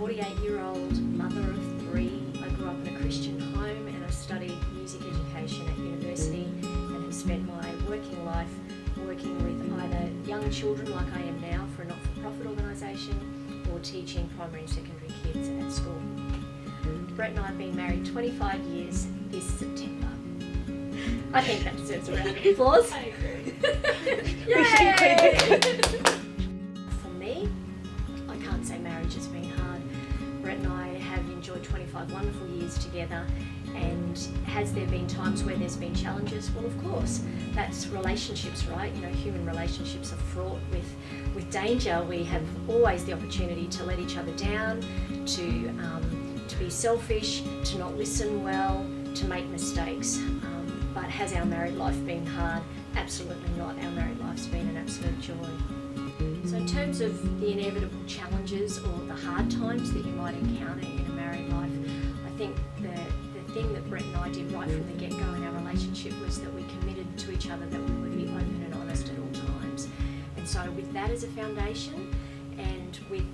48-year-old mother of 3. I grew up in a Christian home and I studied music education at university and have spent my working life working with either young children like I am now for a not-for-profit organisation or teaching primary and secondary kids at school. Brett and I have been married 25 years this September. I think that deserves a round of applause. I agree. Yay! For me, I can't say marriage has been hard. Brett and I have enjoyed 25 wonderful years together, and has there been times where there's been challenges? Well, of course. That's relationships, right? You know, human relationships are fraught with danger. We have always the opportunity to let each other down, to be selfish, to not listen well, to make mistakes. But has our married life been hard? Absolutely not. Our married life's been an absolute joy. So in terms of the inevitable challenges or the hard times that you might encounter in a married life, I think the thing that Brett and I did right from the get-go in our relationship was that we committed to each other that we would be open and honest at all times. And so with that as a foundation, and with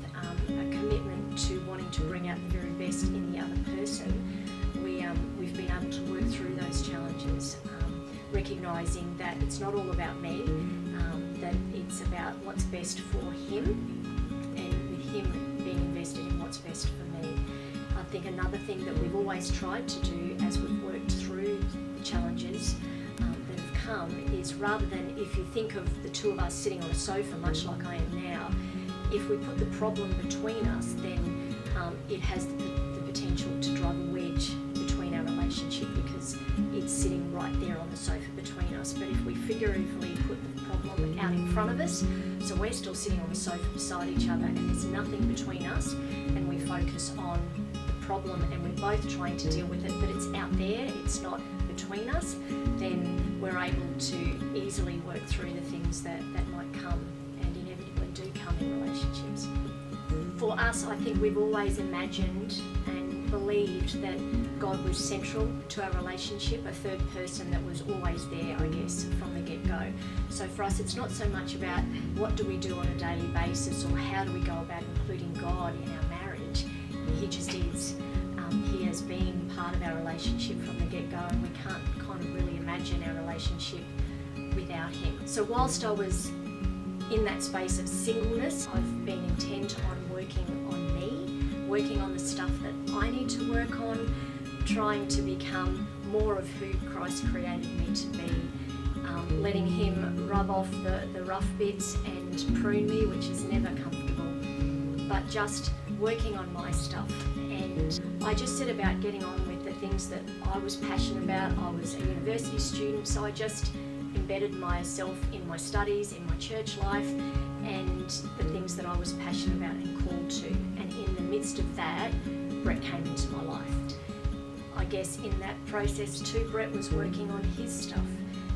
a commitment to wanting to bring out the very best in the other person, we've been able to work through those challenges, recognising that it's not all about me, that it's about what's best for him, and with him being invested in what's best for me. I think another thing that we've always tried to do as we've worked through the challenges that have come is, rather than if you think of the two of us sitting on a sofa, much like I am now, if we put the problem between us, then it has the potential to drive a wedge between our relationship because it's sitting right there on the sofa between us. But if we figuratively put the problem out in front of us, so we're still sitting on the sofa beside each other and there's nothing between us, and we focus on the problem and we're both trying to deal with it, but it's out there, it's not between us, then we're able to easily work through the things that might come and inevitably do come in relationships. For us, I think we've always imagined and believed that God was central to our relationship, a third person that was always there, I guess, from the get-go. So for us, it's not so much about what do we do on a daily basis or how do we go about including God in our marriage. He just is. He has been part of our relationship from the get-go, and we can't kind of really imagine our relationship without him. So whilst I was in that space of singleness, I've been intent on working on me, working on the stuff that I need to work on, trying to become more of who Christ created me to be, letting him rub off the rough bits and prune me, which is never comfortable, but just working on my stuff. And I just set about getting on with the things that I was passionate about. I was a university student, so I just embedded myself in my studies, in my church life, and the things that I was passionate about and called to. And in the midst of that, Brett came into my life. I guess in that process too, Brett was working on his stuff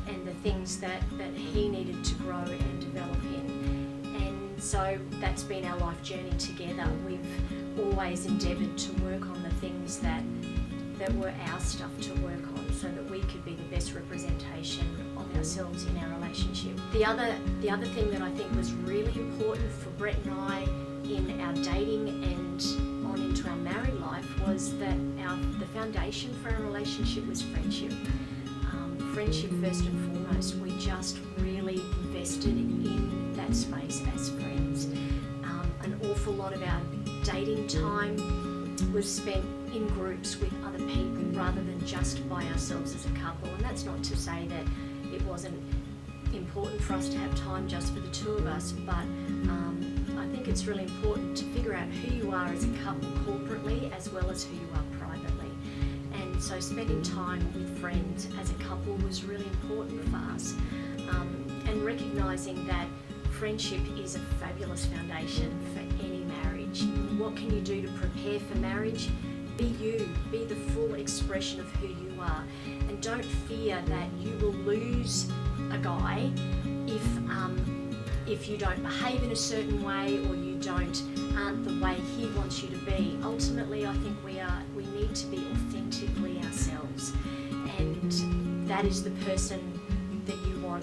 and the things that he needed to grow and develop in. And so that's been our life journey together. We've always endeavoured to work on the things that were our stuff to work on, so that we could be the best representation of ourselves in our relationship. The other thing that I think was really important for Brett and I in our dating and on into our married life was that the foundation for our relationship was friendship. Friendship first and foremost. We just really invested in that space as friends. An awful lot of our dating time was spent in groups with other people rather than just by ourselves as a couple. And that's not to say that it wasn't important for us to have time just for the two of us, but I think it's really important to figure out who you are as a couple corporately as well as who you are privately. And so spending time with friends as a couple was really important for us, and recognising that friendship is a fabulous foundation for any marriage. What can you do to prepare for marriage? Be you, be the full expression of who you are, and don't fear that you will lose a guy if you don't behave in a certain way or you aren't the way he wants you to be. Ultimately, I think we need to be authentically ourselves, and that is the person that you want,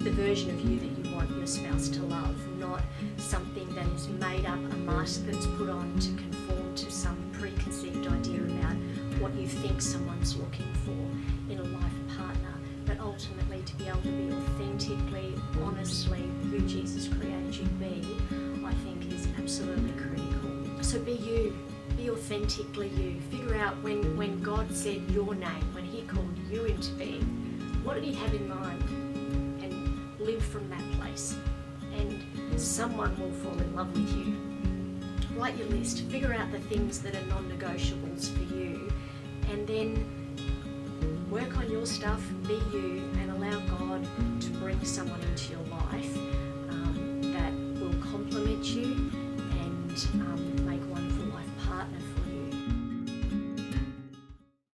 the version of you that you want your spouse to love, not something that is made up, a mask that's put on to conform to some preconceived idea about what you think someone's looking for in a life partner, but ultimately to be able to be authentically, honestly who Jesus created you to be, I think is absolutely critical. So be you. Be authentically you. Figure out when God said your name, when he called you into being, what did he have in mind? And live from that place. And someone will fall in love with you. Write your list. Figure out the things that are non-negotiables for you. And then work on your stuff, be you, and allow God to bring someone into your life that will complement you and